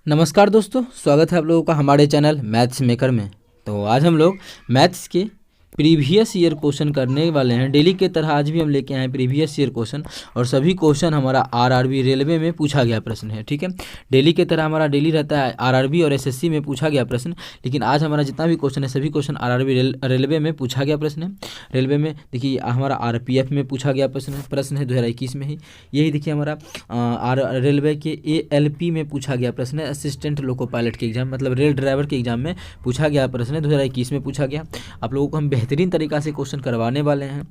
नमस्कार दोस्तों, स्वागत है आप लोगों का हमारे चैनल मैथ्स मेकर में। तो आज हम लोग मैथ्स के प्रीवियस ईयर क्वेश्चन करने वाले हैं। डेली के तरह आज भी हम लेके आए हैं प्रीवियस ईयर क्वेश्चन, और सभी क्वेश्चन हमारा आरआरबी रेलवे में पूछा गया प्रश्न है। ठीक है, डेली के तरह हमारा डेली रहता है आरआरबी और एसएससी में पूछा गया प्रश्न, लेकिन आज हमारा जितना भी क्वेश्चन है सभी क्वेश्चन आरआरबी रेलवे में पूछा गया प्रश्न है। रेलवे में देखिए हमारा आरपीएफ में पूछा गया प्रश्न है 2021 में ही। यही देखिए हमारा रेलवे के एएलपी में पूछा गया प्रश्न है, असिस्टेंट लोको पायलट के एग्जाम, मतलब रेल ड्राइवर के एग्जाम में पूछा गया प्रश्न है, 2021 में पूछा गया। आप लोगों को हम बेहतरीन तरीक़ा से क्वेश्चन करवाने वाले हैं।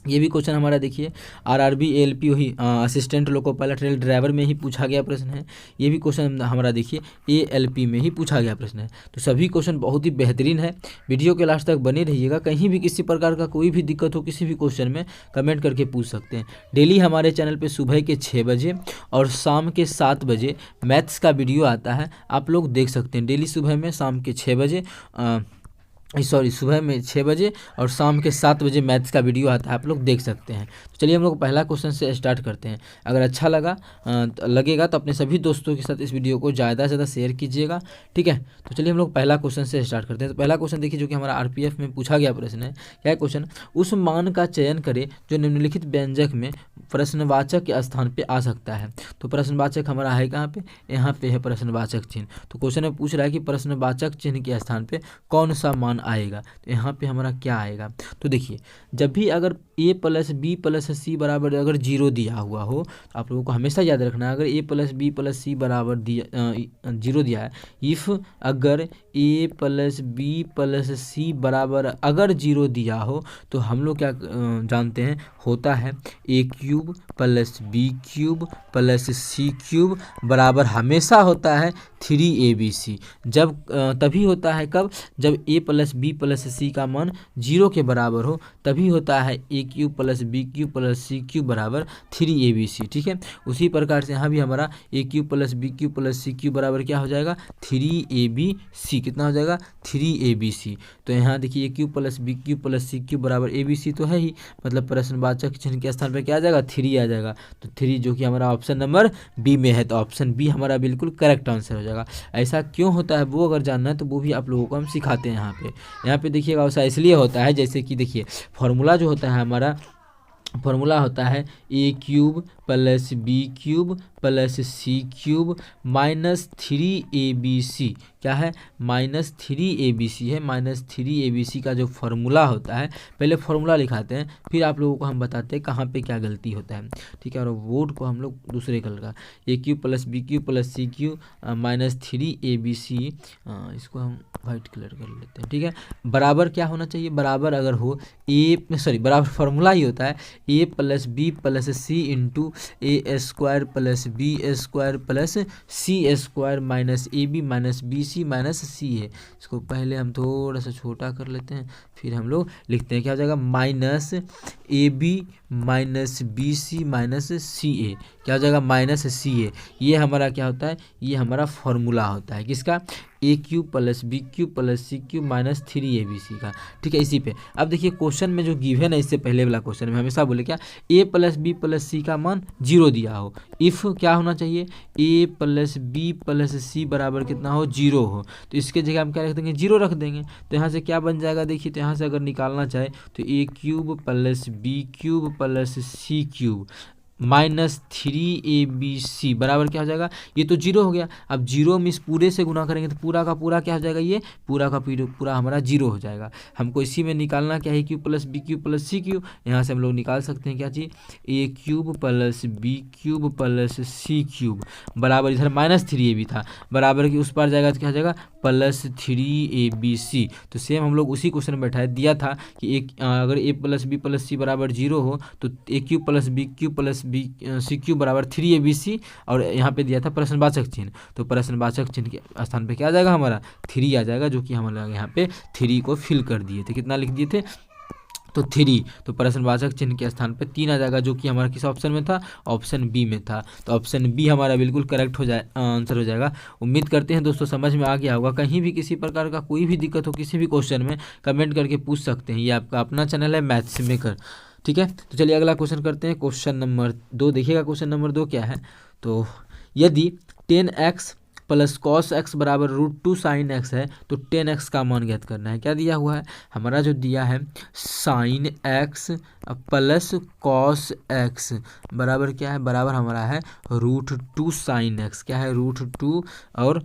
ये भी क्वेश्चन हमारा देखिए आरआरबी एएलपी वही assistant loco pilot rail driver में ही पूछा गया प्रश्न है। ये भी क्वेश्चन हमारा देखिए एएलपी में ही पूछा गया प्रश्न है। तो सभी क्वेश्चन बहुत ही बेहतरीन है। वीडियो के लास्ट तक बने रहिएगा। कहीं भी किसी प्रकार का कोई भी दिक्कत हो किसी भी क्वेश्चन में कमेंट करके पूछ सकते हैं। डेली हमारे चैनल पर सुबह के 6 बजे और शाम के 7 बजे मैथ्स का वीडियो आता है, आप लोग देख सकते हैं। डेली सुबह में शाम के 6 बजे सुबह में 6 बजे और शाम के 7 बजे मैथ्स का वीडियो आता है, आप लोग देख सकते हैं। तो चलिए हम लोग पहला क्वेश्चन से स्टार्ट करते हैं। अगर अच्छा लगेगा तो अपने सभी दोस्तों के साथ इस वीडियो को ज़्यादा से ज़्यादा शेयर कीजिएगा। ठीक है, तो चलिए हम लोग पहला क्वेश्चन से स्टार्ट करते हैं। तो पहला क्वेश्चन देखिए जो कि हमारा आरपीएफ में पूछा गया प्रश्न है। क्या है क्वेश्चन? उस मान का चयन करें जो निम्नलिखित व्यंजक में प्रश्नवाचक के स्थान पे आ सकता है। तो प्रश्नवाचक हमारा है कहाँ पे? यहाँ पे है प्रश्नवाचक चिन्ह। तो क्वेश्चन में पूछ रहा है कि प्रश्नवाचक चिन्ह के स्थान पे कौन सा मान आएगा। तो यहाँ पे हमारा क्या आएगा? तो देखिए जब भी अगर a plus B plus C बराबर अगर 0 दिया हुआ हो, तो आप लोगों को हमेशा याद रखना है अगर a plus B plus C बराबर 0 दिया है, इफ़ अगर a plus B plus C बराबर अगर 0 दिया हो, तो हम लोग क्या जानते हैं होता है a cube plus B cube plus C cube बराबर हमेशा होता है 3abc। जब तभी होता है कब? जब a प्लस बी प्लस सी का मान 0 के बराबर हो, तभी होता है a cube plus B cube plus C cube बराबर 3abc। ठीक है, उसी प्रकार से यहाँ भी हमारा a cube plus B cube plus C cube बराबर क्या हो जाएगा? 3abc। कितना हो जाएगा? 3abc। तो यहाँ देखिए a cube plus B cube plus C cube बराबर abc तो है ही, मतलब प्रश्नवाचक चिन्ह के स्थान पर क्या आ जाएगा? 3 आ जाएगा। तो 3 जो कि हमारा ऑप्शन नंबर बी में है, तो ऑप्शन बी हमारा बिल्कुल करेक्ट आंसर हो जाएगा। ऐसा क्यों होता है वो अगर जानना है तो वो भी आप लोगों को हम सिखाते हैं। यहाँ पे देखिएगा ऐसा इसलिए होता है, जैसे कि देखिए फॉर्मूला जो होता है हमारा, फॉर्मूला होता है a cube plus B cube plus C cube minus 3abc। क्या है? माइनस 3abc है। माइनस 3abc का जो फॉर्मूला होता है, पहले फॉर्मूला लिखाते हैं फिर आप लोगों को हम बताते हैं कहाँ पे क्या गलती होता है। ठीक है, और बोर्ड को हम लोग दूसरे कलर का a cube plus B cube plus C cube minus 3abc, इसको हम वाइट कलर कर लेते हैं। ठीक है, बराबर क्या होना चाहिए? बराबर अगर हो बराबर फॉर्मूला ही होता है a plus B plus C into A square plus B square plus C square minus A B minus B C minus C है। इसको पहले हम थोड़ा सा छोटा कर लेते हैं, फिर हम लोग लिखते हैं क्या हो जाएगा? Minus A B minus B C minus C A. क्या हो जाएगा? Minus C A. ये हमारा क्या होता है? ये हमारा फॉर्मूला होता है किसका? A cube plus B cube plus C cube minus 3abc का। ठीक है, इसी पे अब देखिए क्वेश्चन में जो गिवन है, इससे पहले वाला क्वेश्चन में हमेशा बोले क्या? a प्लस बी प्लस सी का मान 0 दिया हो, इफ़ क्या होना चाहिए? a plus B plus C बराबर कितना हो? 0 हो। तो इसके जगह हम क्या रख देंगे? 0 रख देंगे। तो यहाँ से क्या बन जाएगा? देखिए तो यहाँ से अगर निकालना चाहे तो a cube plus B cube plus C cube minus 3abc बराबर क्या हो जाएगा? ये तो 0 हो गया। अब 0 में इस पूरे से गुना करेंगे तो पूरा का पूरा क्या हो जाएगा? ये पूरा का पूरा हमारा 0 हो जाएगा। हमको इसी में निकालना क्या है? Cube plus B cube plus C cube. यहाँ से हम लोग निकाल सकते हैं क्या चीज़? a cube plus B cube plus C cube बराबर इधर माइनस 3ab था, बराबर की उस पार जाएगा तो क्या हो जाएगा? Plus 3abc। तो सेम हम लोग उसी क्वेश्चन में बैठाए दिया था कि अगर a plus B plus C बराबर 0 हो तो a cube plus B cube plus B C cube बराबर 3abc, और यहाँ पे दिया था प्रश्नवाचक चिन्ह। तो प्रश्नवाचक चिन्ह के स्थान पे क्या आ जाएगा? हमारा 3 आ जाएगा, जो कि हम लोग यहाँ पे 3 को फिल कर दिए थे। कितना लिख दिए थे? तो 3। तो प्रश्नवाचक चिन्ह के स्थान पे 3 आ जाएगा, जो कि हमारा किस ऑप्शन में था? ऑप्शन बी में था। तो ऑप्शन बी हमारा बिल्कुल करेक्ट आंसर हो जाएगा। उम्मीद करते हैं दोस्तों समझ में आ गया होगा। कहीं भी किसी प्रकार का कोई भी दिक्कत हो किसी भी क्वेश्चन में कमेंट करके पूछ सकते हैं। ये आपका अपना चैनल है मैथ्स मेकर। ठीक है, तो चलिए अगला क्वेश्चन करते हैं। क्वेश्चन नंबर 2 देखिएगा। क्वेश्चन नंबर 2 क्या है? तो यदि 10x प्लस कॉस एक्स बराबर √2 साइन एक्स है, तो टेन एक्स का मान ज्ञात करना है। क्या दिया हुआ है हमारा, जो दिया है sine x plus cos x बराबर क्या है, बराबर हमारा है √2 साइन एक्स। क्या है, √2 और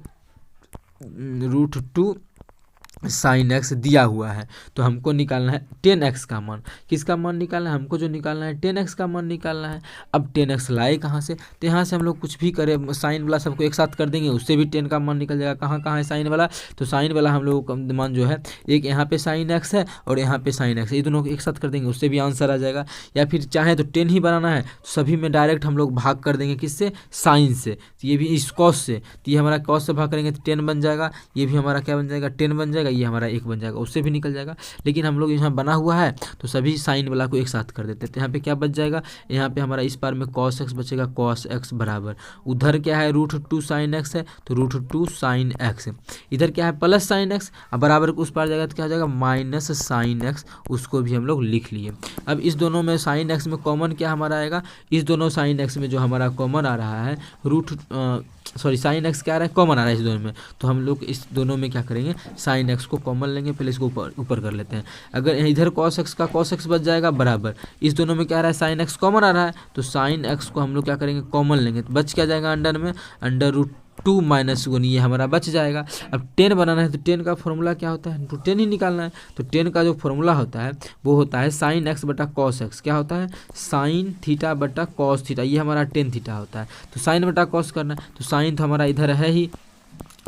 √2 साइन एक्स दिया हुआ है। तो हमको निकालना है टेन एक्स का मान। किसका मान निकालना है हमको, जो निकालना है टेन एक्स का मान निकालना है। अब टेन एक्स लाए कहाँ से, तो यहाँ से हम लोग कुछ भी करें, साइन वाला सबको एक साथ कर देंगे, उससे भी टेन का मान निकल जाएगा। कहाँ कहाँ है साइन वाला, तो साइन वाला हम लोगों का मान जो है एक यहाँ पे साइन एक्स है और यहाँ पे साइन एक्स, ये दोनों को एक साथ कर देंगे, उससे भी आंसर आ जाएगा। या फिर चाहे तो टेन ही बनाना है तो सभी में डायरेक्ट हम लोग भाग कर देंगे, किससे, साइन से। तो ये भी इस कॉस से, तो ये हमारा कॉस से भाग करेंगे तो टेन बन जाएगा, ये भी हमारा क्या बन जाएगा, टेन बन जाएगा, ये हमारा एक बन जाएगा, उससे भी निकल जाएगा। लेकिन हम लोग यहाँ बना हुआ है तो सभी साइन वाला को एक साथ कर देते हैं। तो यहाँ पे क्या बच जाएगा, यहाँ पे हमारा इस बार में कॉस एक्स बचेगा, कॉस एक्स बराबर उधर क्या है √2 साइन एक्स है, तो √2 साइन एक्स। इधर क्या है प्लस साइन एक्स, अब बराबर उस पार जाएगा तो क्या हो जाएगा माइनस साइन एक्स, उसको भी हम लोग लिख लिए। अब इस दोनों में साइन एक्स में कॉमन क्या हमारा आएगा, इस दोनों साइन एक्स में जो हमारा कॉमन आ रहा है साइन एक्स क्या आ रहा है, कॉमन आ रहा है इस दोनों में, तो हम लोग इस दोनों में क्या करेंगे, साइन एक्स को कॉमन लेंगे, पहले इसको ऊपर कर लेते हैं। अगर इधर कॉस एक्स का कॉस एक्स बच जाएगा बराबर, इस दोनों में क्या आ रहा है साइन एक्स कॉमन आ रहा है, तो साइन एक्स को हम लोग क्या करेंगे कॉमन लेंगे, तो बच क्या जाएगा अंडर में, अंडर √2 - 1 ये हमारा बच जाएगा। अब टेन बनाना है तो टेन का फॉर्मूला क्या होता है, तो टेन ही निकालना है। तो टेन का जो फॉर्मूला होता है वो होता है साइन एक्स बटा कॉस एक्स। क्या होता है, साइन थीटा बटा कॉस थीटा, ये हमारा टेन थीटा होता है। तो साइन बटा कॉस करना है, तो साइन तो हमारा इधर है ही,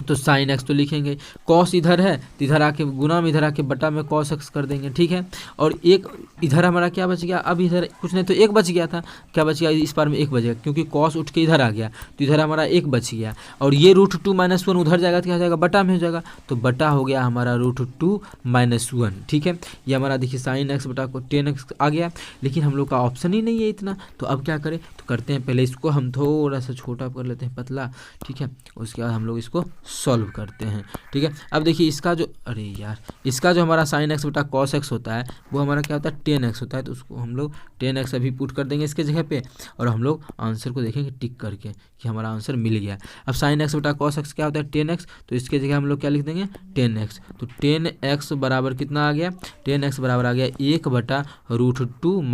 तो साइन एक्स तो लिखेंगे, कॉस इधर है तो इधर आके गुना में, इधर आके बटा में कॉस एक्स कर देंगे, ठीक है। और एक इधर हमारा क्या बच गया, अब इधर कुछ नहीं तो एक बच गया था, क्या बच गया इस बार में एक बच गया, क्योंकि कॉस उठ के इधर आ गया तो इधर हमारा एक बच गया। और ये √2 - 1 उधर जाएगा तो क्या हो जाएगा, बटा में हो जाएगा, तो बटा हो गया हमारा √2 - 1, ठीक है। ये हमारा देखिए साइन एक्स बटा को टेन एक्स आ गया, लेकिन हम लोग का ऑप्शन ही नहीं है इतना, तो अब क्या करें, तो करते हैं पहले इसको हम थोड़ा सा छोटा कर लेते हैं, पतला, ठीक है। उसके बाद हम लोग इसको सॉल्व करते हैं, ठीक है। अब देखिए इसका जो, अरे यार, इसका जो हमारा साइन एक्स बटा कॉस एक्स होता है वो हमारा क्या होता है टेन एक्स होता है, तो उसको हम लोग टेन एक्स अभी पुट कर देंगे इसके जगह पे, और हम लोग आंसर को देखेंगे टिक करके कि हमारा आंसर मिल गया। अब साइन एक्स बटा कॉस एक्स क्या होता है टेन एक्स, तो इसके जगह हम लोग क्या लिख देंगे टेन एक्स, तो टेन एक्स बराबर कितना आ गया, टेन एक्स बराबर आ गया 1 बटा √2 -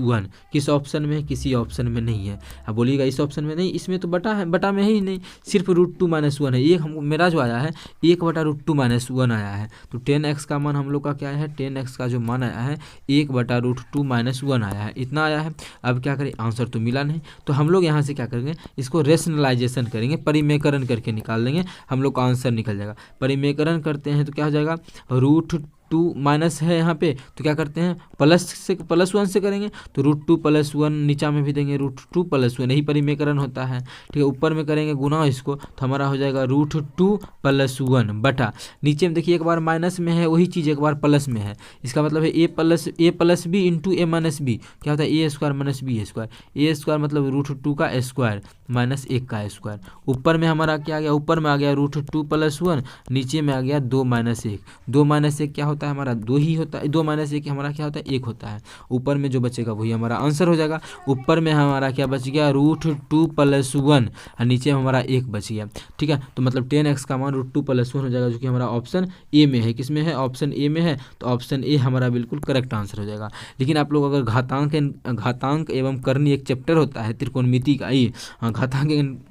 1। किस ऑप्शन में, किसी ऑप्शन में नहीं है। अब बोलिएगा इस ऑप्शन में नहीं, इसमें तो बटा है, बटा में ही नहीं, सिर्फ √2 - 1 है। एक हमको मेरा जो आया है 1 बटा √2 - 1 आया है, तो टेन एक्स का मान हम लोग का क्या है, टेन एक्स का जो मान आया है 1 बटा √2 - 1 आया है, इतना आया है। अब क्या करें, आंसर तो मिला नहीं, तो हम लोग यहाँ से क्या करेंगे, इसको रेशनलाइजेशन करेंगे, परिमेयकरण करके निकाल देंगे, हम लोग का आंसर निकल जाएगा। परिमेयकरण करते हैं तो क्या हो जाएगा, √2 माइनस है यहाँ पे, तो क्या करते हैं +1 से करेंगे, तो √2 + 1 नीचा में भी देंगे, √2 + 1, यही परिमेयकरण होता है, ठीक है। ऊपर में करेंगे गुना इसको, तो हमारा हो जाएगा √2 + 1 बटा, नीचे में देखिए एक बार माइनस में है वही चीज़ एक बार प्लस में है, इसका मतलब है a + b into a - b, क्या होता है a² - b², a² मतलब √2 का स्क्वायर - 1 का स्क्वायर। ऊपर में हमारा क्या आ गया, ऊपर में आ गया √2 + 1, नीचे में आ गया 2 - 1, 2 - 1 क्या होता है हमारा 2 ही होता है, 2 - 1 हमारा क्या होता है 1 होता है। ऊपर में जो बचेगा वही हमारा आंसर हो जाएगा। ऊपर में हमारा क्या बच गया √2 + 1 और नीचे में हमारा 1 बच गया, ठीक है। तो मतलब टेन एक्स का मान √2 + 1 हो जाएगा, जो कि हमारा ऑप्शन ए में है। किस में है, ऑप्शन ए में है, तो ऑप्शन ए हमारा बिल्कुल करेक्ट आंसर हो जाएगा। लेकिन आप लोग अगर घातांक एवं करनी एक चैप्टर होता है त्रिकोणमिति का, ये घातांक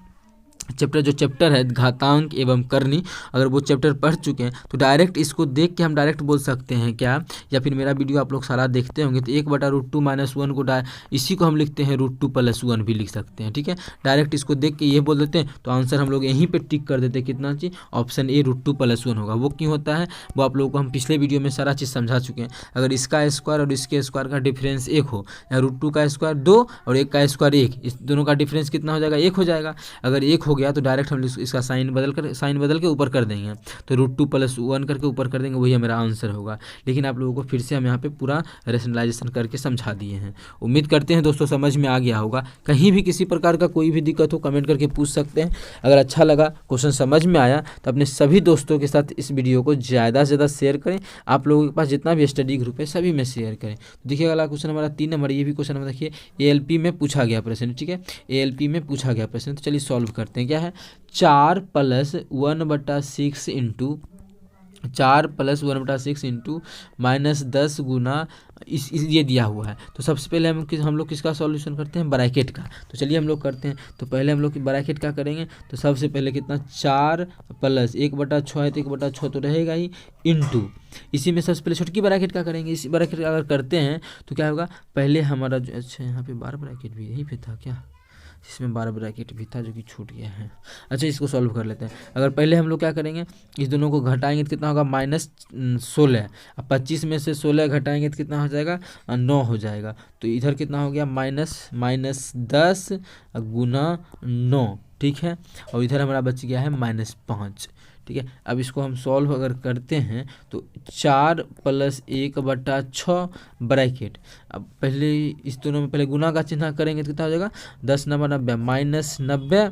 जो चैप्टर है घातांक एवं करनी, अगर वो चैप्टर पढ़ चुके हैं तो डायरेक्ट इसको देख के हम डायरेक्ट बोल सकते हैं क्या, या फिर मेरा वीडियो आप लोग सारा देखते होंगे तो 1 बटा √2 - 1 को इसी को हम लिखते हैं √2 + 1 भी लिख सकते हैं, ठीक है। डायरेक्ट इसको देख के ये बोल देते हैं तो आंसर हम लोग यहीं पे टिक कर देते हैं, कितना चीज़, ऑप्शन ए √2 + 1 होगा। वो क्यों होता है वो आप लोगों को हम पिछले वीडियो में सारा चीज़ समझा चुके हैं। अगर इसका स्क्वायर और इसके स्क्वायर का डिफरेंस 1 हो, या √2 का स्क्वायर 2 और 1 का स्क्वायर 1, इस दोनों का डिफरेंस कितना हो जाएगा 1 हो जाएगा। अगर 1 हो गया तो डायरेक्ट हम इसका साइन बदल के ऊपर कर देंगे, तो √2 + 1 करके ऊपर कर देंगे, वही मेरा आंसर होगा। लेकिन आप लोगों को फिर से हम यहाँ पे पूरा रेशनलाइजेशन करके समझा दिए हैं। उम्मीद करते हैं दोस्तों समझ में आ गया होगा। कहीं भी किसी प्रकार का कोई भी दिक्कत हो कमेंट करके पूछ सकते हैं। अगर अच्छा लगा, क्वेश्चन समझ में आया तो अपने सभी दोस्तों के साथ इस वीडियो को ज़्यादा से ज़्यादा शेयर करें। आप लोगों के पास जितना भी स्टडी ग्रुप है सभी में शेयर करें। तो देखिए अगला क्वेश्चन हमारा 3 नंबर, ये भी क्वेश्चन हमारा देखिए ALP में पूछा गया प्रश्न, ठीक है। ALP में पूछा गया प्रश्न, तो चलिए सॉल्व करते हैं। करेंगे, क्या है 4+1/6 इंटू 4+1/6 इंटू -10 गुना इस ये दिया हुआ है। तो सबसे पहले हम लोग किसका सॉल्यूशन करते हैं, ब्रैकेट का। तो चलिए हम लोग करते हैं। तो पहले हम लोग ब्रैकेट का करेंगे। तो सबसे पहले कितना 4+1/6 है तो 1/6 तो रहेगा ही, इंटू इसी में सबसे पहले छोटकी ब्रैकेट का करेंगे। इसी ब्रैकेट का अगर करते हैं तो क्या होगा, पहले हमारा जो अच्छा यहाँ पे 12 ब्रैकेट भी यहीं पे था क्या, इसमें 12 ब्रैकेट भी था जो कि छूट गया है। अच्छा इसको सॉल्व कर लेते हैं। अगर पहले हम लोग क्या करेंगे, इस दोनों को घटाएंगे तो कितना होगा -16। अब 25 में से 16 घटाएंगे तो कितना हो जाएगा 9 हो जाएगा। तो इधर कितना हो गया -10 गुना 9, ठीक है। और इधर हमारा बच गया है -5, ठीक है। अब इसको हम सॉल्व अगर करते हैं तो 4+1/6 ब्रैकेट, अब पहले इस दोनों में पहले गुना का चिन्ह करेंगे तो कितना हो जाएगा 10 9 90 -90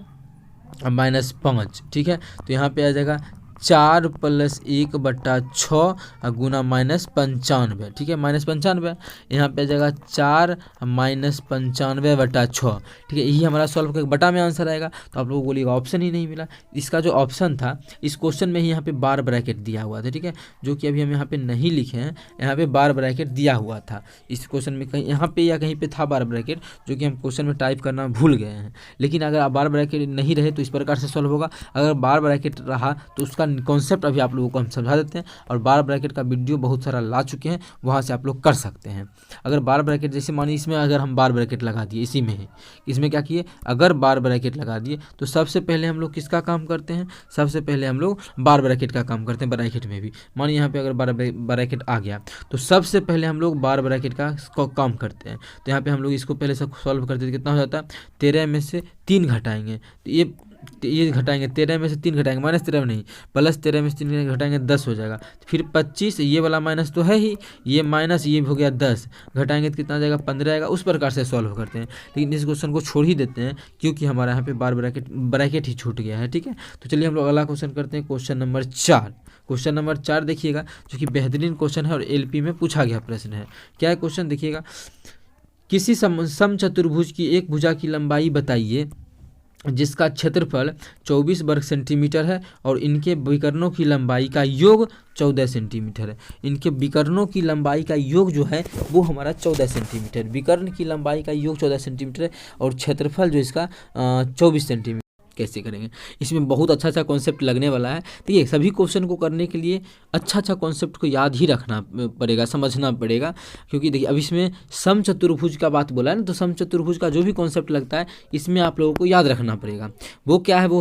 -5, ठीक है। तो यहाँ पे आ जाएगा 4+1/6 गुना -95, ठीक है, -95। यहाँ पे आ जाएगा 4 -95/6, ठीक है। यही हमारा सॉल्व करके बटा में आंसर आएगा। तो आप लोगों को बोलिएगा ऑप्शन ही नहीं मिला। इसका जो ऑप्शन था इस क्वेश्चन में ही यहाँ पे बार ब्रैकेट दिया हुआ था, ठीक है, जो कि अभी हम यहाँ पे नहीं लिखे हैं। यहाँ पे बार ब्रैकेट दिया हुआ था इस क्वेश्चन में, कहीं यहाँ पे या कहीं पे था बार ब्रैकेट, जो कि हम क्वेश्चन में टाइप करना भूल गए हैं। लेकिन अगर बार ब्रैकेट नहीं रहे तो इस प्रकार से सॉल्व होगा। अगर बार ब्रैकेट रहा तो उसका कॉन्सेप्ट अभी आप लोगों को हम समझा देते हैं। और बार ब्रैकेट का वीडियो बहुत सारा ला चुके हैं, वहाँ से आप लोग कर सकते हैं। अगर बार ब्रैकेट जैसे मानिए इसमें अगर हम बार ब्रैकेट लगा दिए, इसी में ही इसमें क्या किए, अगर बार ब्रैकेट लगा दिए तो सबसे पहले हम लोग किसका काम करते हैं, सबसे पहले हम लोग बार ब्रैकेट का काम करते हैं। ब्रैकेट में भी मानिए यहाँ पे अगर बार ब्रैकेट आ गया तो सबसे पहले हम लोग बार ब्रैकेट का काम करते हैं। तो यहाँ पे हम लोग इसको पहले सब सॉल्व करते हैं। कितना हो जाता है 13 में से 3 घटाएंगे तो ये घटाएंगे, 13 में से 3 घटाएंगे, -13 नहीं +13 में से 3 घटाएंगे 10 हो जाएगा। फिर 25, ये वाला माइनस तो है ही, ये माइनस ये हो गया 10, घटाएंगे तो कितना जाएगा 15 आएगा। उस प्रकार से सॉल्व करते हैं। लेकिन इस क्वेश्चन को छोड़ ही देते हैं क्योंकि हमारा यहाँ पे बार ब्रैकेट ही छूट गया है, ठीक है। तो चलिए हम लोग अगला क्वेश्चन करते हैं, क्वेश्चन नंबर 4। क्वेश्चन नंबर 4 देखिएगा, जो कि बेहतरीन क्वेश्चन है और LP में पूछा गया प्रश्न है। क्या है क्वेश्चन देखिएगा, किसी समचतुर्भुज की एक भुजा की लंबाई बताइए जिसका क्षेत्रफल 24 वर्ग सेंटीमीटर है और इनके विकर्णों की लंबाई का योग 14 सेंटीमीटर है। इनके विकर्णों की लंबाई का योग जो है वो हमारा 14 सेंटीमीटर, विकर्ण की लंबाई का योग 14 सेंटीमीटर है और क्षेत्रफल जो इसका 24 सेंटीमीटर। कैसे करेंगे, इसमें बहुत अच्छा कॉन्सेप्ट लगने वाला है। देखिए सभी क्वेश्चन को करने के लिए अच्छा कॉन्सेप्ट को याद ही रखना पड़ेगा, समझना पड़ेगा। क्योंकि देखिए अब इसमें समचतुर्भुज का बात बोला है ना, तो समचतुर्भुज का जो भी कॉन्सेप्ट लगता है इसमें आप लोगों को याद रखना पड़ेगा। वो क्या है वो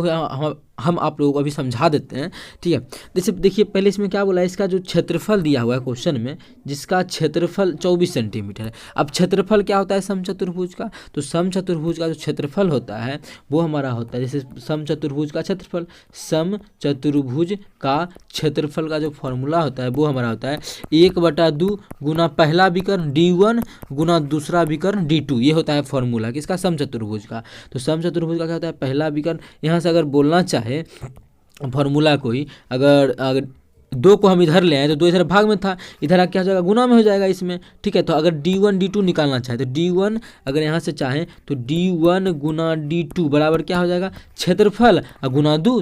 हम आप लोगों को अभी समझा देते हैं, ठीक है। जैसे देखिए पहले इसमें क्या बोला है, इसका जो क्षेत्रफल दिया हुआ है क्वेश्चन में, जिसका क्षेत्रफल 24 सेंटीमीटर है। अब क्षेत्रफल क्या होता है समचतुर्भुज का, तो समचतुर्भुज का जो क्षेत्रफल होता है वो हमारा होता है, जैसे समचतुर्भुज का क्षेत्रफल, समचतुर्भुज का क्षेत्रफल का जो फॉर्मूला होता है वो हमारा होता है 1/2 गुना पहला विकर्ण D1 गुना दूसरा विकर्ण D2। ये होता है फॉर्मूला किसका, समचतुर्भुज का। तो समचतुर्भुज का क्या होता है, पहला विकर्ण, यहाँ से अगर बोलना चाहे फॉर्मूला को ही, अगर 2 को हम इधर ले आए तो 2 इधर भाग में था, इधर क्या हो जाएगा गुना में हो जाएगा इसमें, ठीक है। तो अगर D1 D2 निकालना चाहे तो D1 अगर यहाँ से चाहें तो D1 गुना D2 बराबर क्या हो जाएगा, क्षेत्रफल गुना 2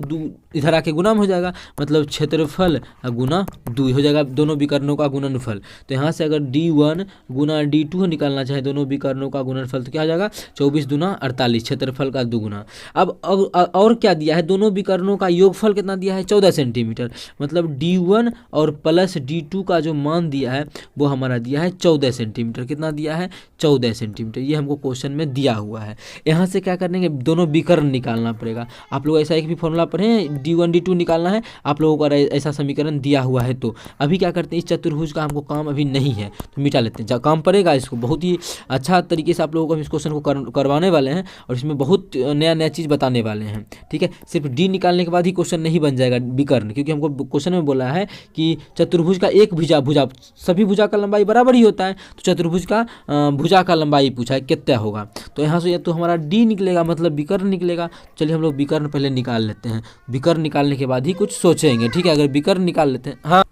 इधर आके गुना में हो जाएगा, मतलब क्षेत्रफल गुना 2 हो जाएगा, दोनों विकर्णों का गुणनफल। तो यहाँ से अगर D1 गुना D2 निकालना चाहे दोनों विकर्णों का गुणनफल तो क्या हो जाएगा 24 दूना 48, क्षेत्रफल का 2 गुना। अब और क्या दिया है, दोनों विकर्णों का योगफल कितना दिया है 14 सेंटीमीटर, मतलब D1 और प्लस D2 का जो मान दिया है वो हमारा दिया है 14 सेंटीमीटर। कितना दिया है 14 सेंटीमीटर, ये हमको क्वेश्चन में दिया हुआ है। यहाँ से क्या करने के, दोनों विकर्ण निकालना पड़ेगा। आप लोग ऐसा एक भी फॉर्मूला पढ़े D1 D2 निकालना है आप लोगों को, ऐसा समीकरण दिया हुआ है। तो अभी क्या करते हैं, इस चतुर्भुज का हमको काम अभी नहीं है तो मिटा लेते हैं, काम पड़ेगा इसको। बहुत ही अच्छा तरीके से आप लोगों को हम इस क्वेश्चन को करवाने वाले हैं और इसमें बहुत नया चीज़ बताने वाले हैं, ठीक है। सिर्फ D निकालने के बाद ही क्वेश्चन नहीं बन जाएगा विकर्ण, क्योंकि हमको क्वेश्चन में बोला है कि चतुर्भुज का एक भुजा सभी भुजा का लंबाई बराबर ही होता है, तो चतुर्भुज का भुजा का लंबाई पूछा है कितना होगा। तो यहाँ से तो हमारा D निकलेगा, मतलब विकर्ण निकलेगा। चलिए हम लोग विकर्ण पहले निकाल लेते हैं, विकर्ण निकालने के बाद ही कुछ सोचेंगे, ठीक है। अगर विकर्ण निकाल लेते हैं, हाँ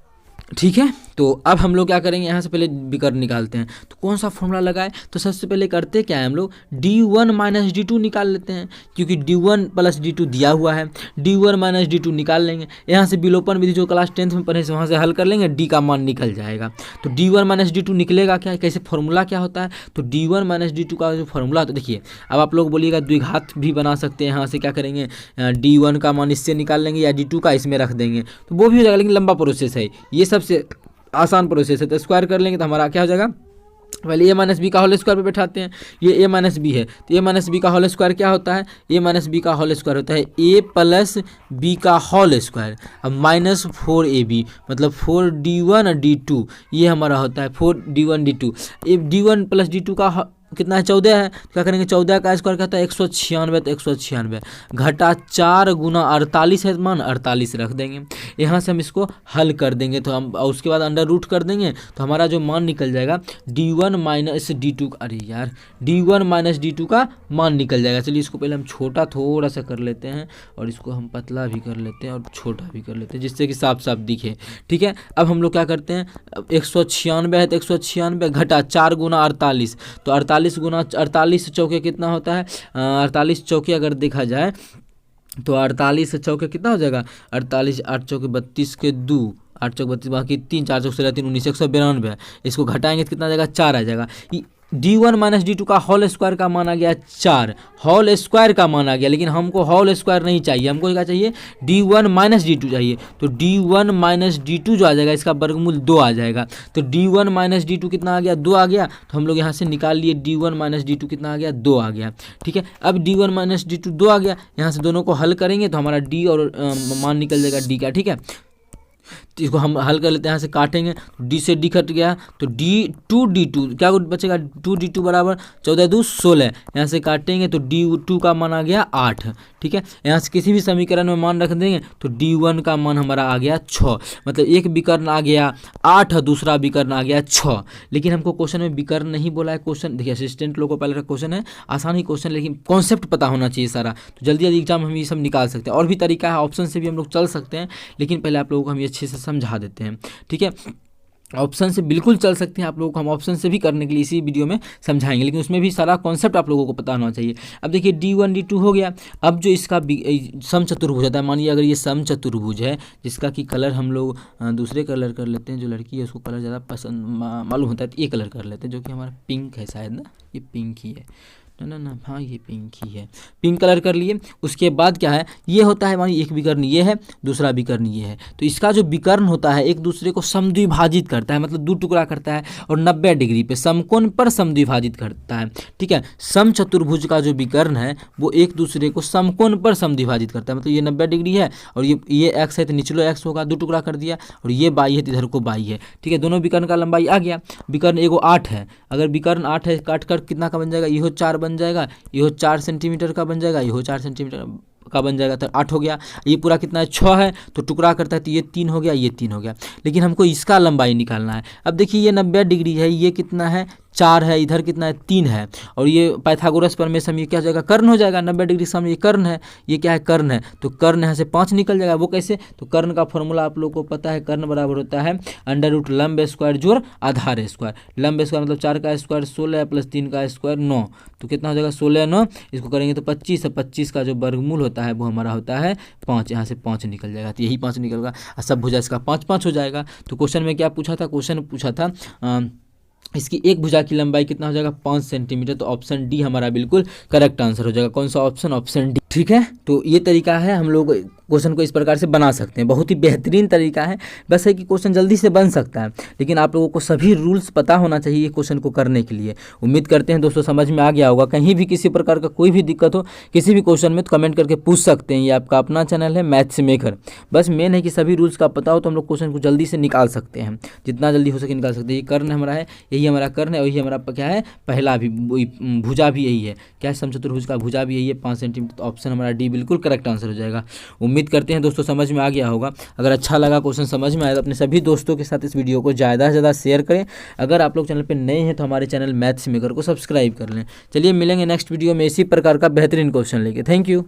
ठीक है। तो अब हम लोग क्या करेंगे, यहाँ से पहले विकर्ण निकालते हैं। तो कौन सा फॉर्मूला लगाए, तो सबसे पहले करते क्या है हम लोग d1 माइनस d2 निकाल लेते हैं, क्योंकि d1 प्लस d2 दिया हुआ है। d1 माइनस d2 निकाल लेंगे, यहाँ से विलोपन विधि जो क्लास 10th में पढ़े से वहाँ से हल कर लेंगे, d का मान निकल जाएगा। तो d1 माइनस d2 निकलेगा क्या, कैसे फॉर्मूला क्या होता है, तो d1 माइनस d2 का जो फॉर्मूला, तो देखिए अब आप लोग बोलिएगा द्विघात भी बना सकते हैं। यहाँ से क्या करेंगे, d1 का मान इससे निकाल लेंगे या d2 का इसमें रख देंगे, तो वो भी हो जाएगा, लेकिन लंबा प्रोसेस है ये, सबसे आसान प्रोसेस है। तो स्क्वायर कर लेंगे तो हमारा क्या हो जाएगा, पहले a माइनस बी का होल स्क्वायर पे बैठाते हैं, ये a माइनस बी है, तो a माइनस बी का होल स्क्वायर क्या होता है, a माइनस बी का होल स्क्वायर होता है a प्लस बी का होल स्क्वायर, अब माइनस 4ab मतलब 4d1 और d2, ये हमारा होता है 4d1 d2। d1 plus d2 का कितना है, 14 है, तो क्या करेंगे 14 का स्क्वायर कहता है 196, तो 196 घटा 4 गुना 48 है, मान 48 रख देंगे। यहाँ से हम इसको हल कर देंगे, तो हम उसके बाद अंडर रूट कर देंगे, तो हमारा जो मान निकल जाएगा d1 माइनस d2, अरे यार d1 माइनस d2 का मान निकल जाएगा। चलिए इसको पहले हम छोटा थोड़ा सा कर लेते हैं, और इसको हम पतला भी कर लेते हैं और छोटा भी कर लेते हैं, जिससे कि साफ साफ दिखे। ठीक है, अब हम लोग क्या करते हैं, 196 है तो 196 घटा 4 गुना 48, तो 48 गुना 48 चौके कितना होता है, 48 चौके अगर देखा जाए तो 48 चौके कितना हो जाएगा, 48 8 चौके 32 के 2, 8 चौक 32 बाकी 3, 4 चौक 13 19, 192। इसको घटाएंगे तो कितना आ जाएगा, 4 आ जाएगा। d1 माइनस d2 का होल स्क्वायर का मान आ गया 4, होल स्क्वायर का मान आ गया, लेकिन हमको होल स्क्वायर नहीं चाहिए, हमको क्या चाहिए, d1 माइनस d2 चाहिए। तो d1 माइनस d2 जो आ जाएगा इसका वर्गमूल 2 आ जाएगा। तो d1 माइनस d2 कितना आ गया, 2 आ गया। तो हम लोग यहाँ से निकाल लिए d1 माइनस d2 कितना आ गया, 2 आ गया। ठीक है, अब d1 माइनस d2 2 आ गया, यहाँ से दोनों को हल करेंगे तो हमारा d और मान निकल जाएगा d का। ठीक है, तो इसको हम हल कर लेते हैं, यहाँ से काटेंगे, डी से डी कट गया, तो d2 क्या बचेगा, 2d2 बराबर 14 2 16, यहाँ से काटेंगे तो d2 का मान आ गया 8। ठीक है, यहाँ से किसी भी समीकरण में मान रख देंगे तो d1 का मान हमारा आ गया 6, मतलब एक विकर्ण आ गया 8, दूसरा विकर्ण आ गया 6। लेकिन हमको क्वेश्चन में विकर्ण नहीं बोला है, क्वेश्चन देखिए असिस्टेंट लोग को पहले का क्वेश्चन है, आसान ही क्वेश्चन, लेकिन कॉन्सेप्ट पता होना चाहिए सारा, तो जल्दी जल्दी एग्जाम हम ये सब निकाल सकते हैं। और भी तरीका है, ऑप्शन से भी हम लोग चल सकते हैं, लेकिन पहले आप लोगों को हम ये अच्छे से समझा देते हैं। ठीक है, ऑप्शन से बिल्कुल चल सकते हैं, आप लोगों को हम ऑप्शन से भी करने के लिए इसी वीडियो में समझाएंगे, लेकिन उसमें भी सारा कॉन्सेप्ट आप लोगों को पता होना चाहिए। अब देखिए d1 d2 हो गया। अब जो इसका समचतुर्भुज होता है, मानिए अगर ये समचतुर्भुज है जिसका कि कलर हम लोग दूसरे कलर कर लेते हैं, जो लड़की है उसको कलर ज़्यादा पसंद मालूम होता है, तो ये कलर कर लेते हैं, जो कि हमारा पिंक है शायद ना, ये पिंक ही है ना, हाँ ये पिंक ही है, पिंक कलर कर लिए। उसके बाद क्या है, ये होता है मानिए एक विकर्ण ये है, दूसरा विकर्ण ये है, तो इसका जो विकर्ण होता है एक दूसरे को समद्विभाजित करता है, मतलब 2 टुकड़ा करता है और 90 डिग्री पे समकोण पर समद्विभाजित करता है। ठीक है, समचतुर्भुज का जो विकर्ण है वो एक दूसरे को समकोण पर समद्विभाजित करता है, मतलब ये 90 डिग्री है और ये एक्स है तो निचलो एक्स होगा, 2 टुकड़ा कर दिया, और ये बाई है तो इधर को बाई है। ठीक है, दोनों विकर्ण का लंबाई आ गया। विकर्ण एगो 8 है, अगर विकर्ण 8 है काट कर कितना का बन जाएगा, ये 4 बन जाएगा, ये 4 सेंटीमीटर का बन जाएगा, ये 4 सेंटीमीटर का बन जाएगा, तो 8 हो गया। ये पूरा कितना है, 6 है, तो टुकड़ा करता है तो ये 3 हो गया, ये 3 हो गया। लेकिन हमको इसका लंबाई निकालना है। अब देखिए ये 90 डिग्री है, ये कितना है 4 है, इधर कितना है 3 है, और ये पाइथागोरस प्रमेय से ये क्या हो जाएगा, कर्ण हो जाएगा। 90 डिग्री सामने ये कर्ण है, ये क्या है कर्ण है, तो कर्ण यहाँ से 5 निकल जाएगा। वो कैसे, तो कर्ण का फॉर्मूला आप लोग को पता है, कर्ण बराबर होता है अंडर रूट लंब स्क्वायर जोड़ आधार स्क्वायर। लंब स्क्वायर मतलब 4 का स्क्वायर 16 प्लस 3 का स्क्वायर 9, तो कितना हो जाएगा 16 9, इसको करेंगे तो 25 है, 25 का जो वर्गमूल होता है वो हमारा होता है 5, यहाँ से 5 निकल जाएगा, तो यही 5 निकलेगा, सब भुजा इसका 5 5 हो जाएगा। तो क्वेश्चन में क्या पूछा था, क्वेश्चन पूछा था इसकी एक भुजा की लंबाई कितना हो जाएगा 5 सेंटीमीटर, तो ऑप्शन डी हमारा बिल्कुल करेक्ट आंसर हो जाएगा। कौन सा ऑप्शन, ऑप्शन डी। ठीक है, तो ये तरीका है, हम लोग क्वेश्चन को इस प्रकार से बना सकते हैं, बहुत ही बेहतरीन तरीका है। बस है कि क्वेश्चन जल्दी से बन सकता है, लेकिन आप लोगों को सभी रूल्स पता होना चाहिए क्वेश्चन को करने के लिए। उम्मीद करते हैं दोस्तों समझ में आ गया होगा। कहीं भी किसी प्रकार का कोई भी दिक्कत हो किसी भी क्वेश्चन में तो कमेंट करके पूछ सकते हैं। ये आपका अपना चैनल है मैथ्स मेकर। बस मेन है कि सभी रूल्स का पता हो तो हम लोग क्वेश्चन को जल्दी से निकाल सकते हैं, जितना जल्दी हो सके निकाल सकते हैं। ये कर्ण हमारा है, यही हमारा कर्ण है, वही हमारा क्या है पहला भी भुजा भी यही है, क्या है समचतुर्भुज का भुजा भी यही है 5 सेंटीमीटर, तो ऑप्शन हमारा डी बिल्कुल करेक्ट आंसर हो जाएगा। उम्मीद करते हैं दोस्तों समझ में आ गया होगा। अगर अच्छा लगा क्वेश्चन समझ में आया तो अपने सभी दोस्तों के साथ इस वीडियो को ज़्यादा से ज़्यादा शेयर करें। अगर आप लोग चैनल पे नए हैं तो हमारे चैनल मैथ्स मेकर को सब्सक्राइब कर लें। चलिए मिलेंगे नेक्स्ट वीडियो में इसी प्रकार का बेहतरीन क्वेश्चन लेके। Thank you.